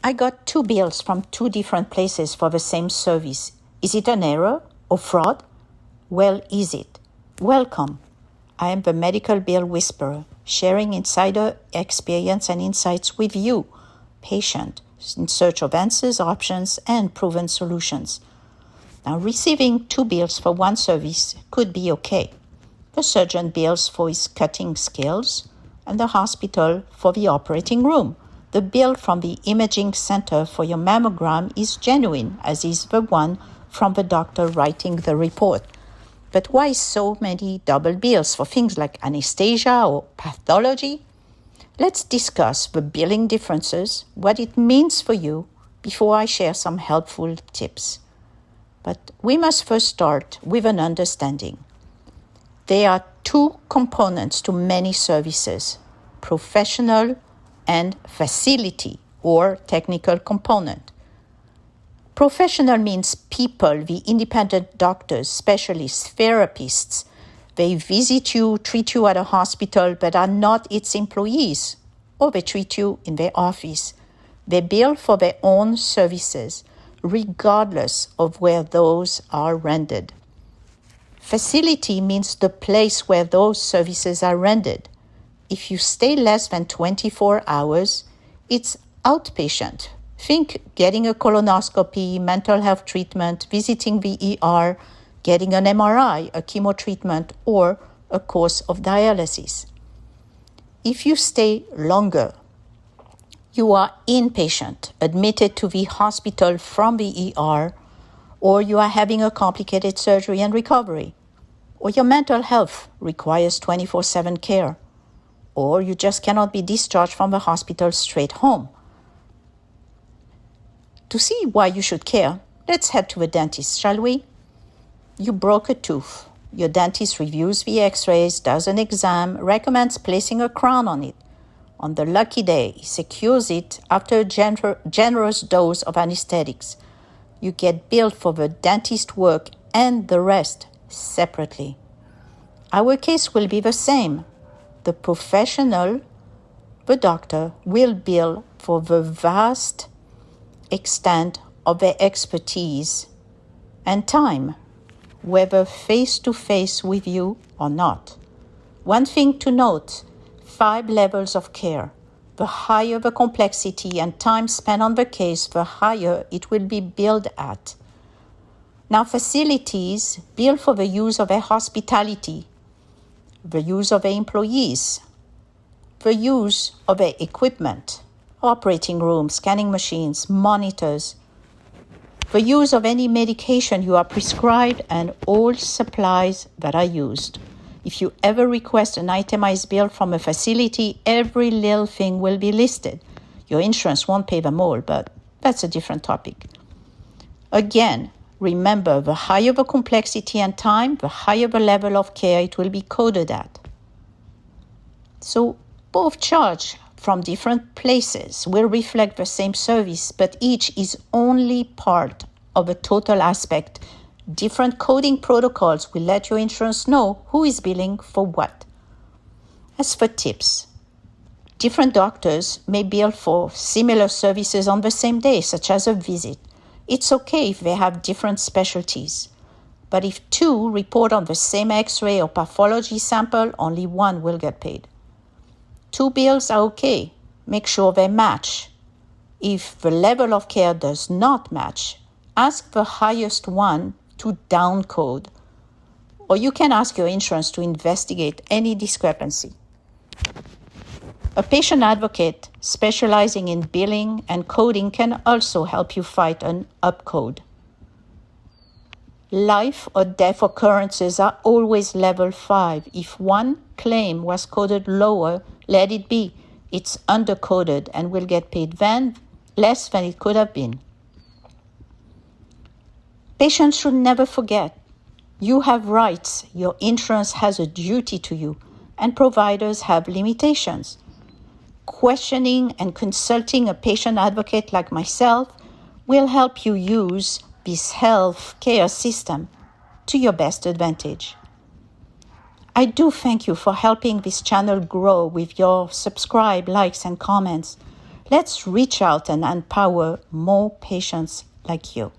I got 2 bills from 2 different places for the same service. Is it an error or fraud? Well, is it? Welcome. I am the Medical Bill Whisperer, sharing insider experience and insights with you, patient, in search of answers, options, and proven solutions. Now, receiving 2 bills for one service could be okay. The surgeon bills for his cutting skills, and the hospital for the operating room. The bill from the imaging center for your mammogram is genuine, as is the one from the doctor writing the report. But why so many double bills for things like anesthesia or pathology? Let's discuss the billing differences, what it means for you, before I share some helpful tips. But we must first start with an understanding. There are 2 components to many services, professional and facility or technical component. Professional means people, the independent doctors, specialists, therapists. They visit you, treat you at a hospital, but are not its employees, or they treat you in their office. They bill for their own services, regardless of where those are rendered. Facility means the place where those services are rendered. If you stay less than 24 hours, it's outpatient. Think getting a colonoscopy, mental health treatment, visiting the ER, getting an MRI, a chemo treatment, or a course of dialysis. If you stay longer, you are inpatient, admitted to the hospital from the ER, or you are having a complicated surgery and recovery, or your mental health requires 24/7 care, or you just cannot be discharged from the hospital straight home. To see why you should care, let's head to the dentist, shall we? You broke a tooth. Your dentist reviews the x-rays, does an exam, recommends placing a crown on it. On the lucky day, he secures it after a generous dose of anesthetics. You get billed for the dentist work and the rest separately. Our case will be the same. The professional, the doctor, will bill for the vast extent of their expertise and time, whether face-to-face with you or not. One thing to note, 5 levels of care. The higher the complexity and time spent on the case, the higher it will be billed at. Now, facilities bill for the use of their hospitality, the use of their employees, the use of their equipment, operating rooms, scanning machines, monitors, the use of any medication you are prescribed, and all supplies that are used. If you ever request an itemized bill from a facility, every little thing will be listed. Your insurance won't pay them all, but that's a different topic. Again, remember, the higher the complexity and time, the higher the level of care it will be coded at. So both charge from different places will reflect the same service, but each is only part of a total aspect. Different coding protocols will let your insurance know who is billing for what. As for tips, different doctors may bill for similar services on the same day, such as a visit. It's okay if they have different specialties. But if 2 report on the same x-ray or pathology sample, only one will get paid. 2 bills are okay. Make sure they match. If the level of care does not match, ask the highest one to downcode, or you can ask your insurance to investigate any discrepancy. A patient advocate specializing in billing and coding can also help you fight an upcode. Life or death occurrences are always level 5. If one claim was coded lower, let it be. It's undercoded and will get paid less than it could have been. Patients should never forget, you have rights, your insurance has a duty to you, and providers have limitations. Questioning and consulting a patient advocate like myself will help you use this health care system to your best advantage. I do thank you for helping this channel grow with your subscribe, likes, and comments. Let's reach out and empower more patients like you.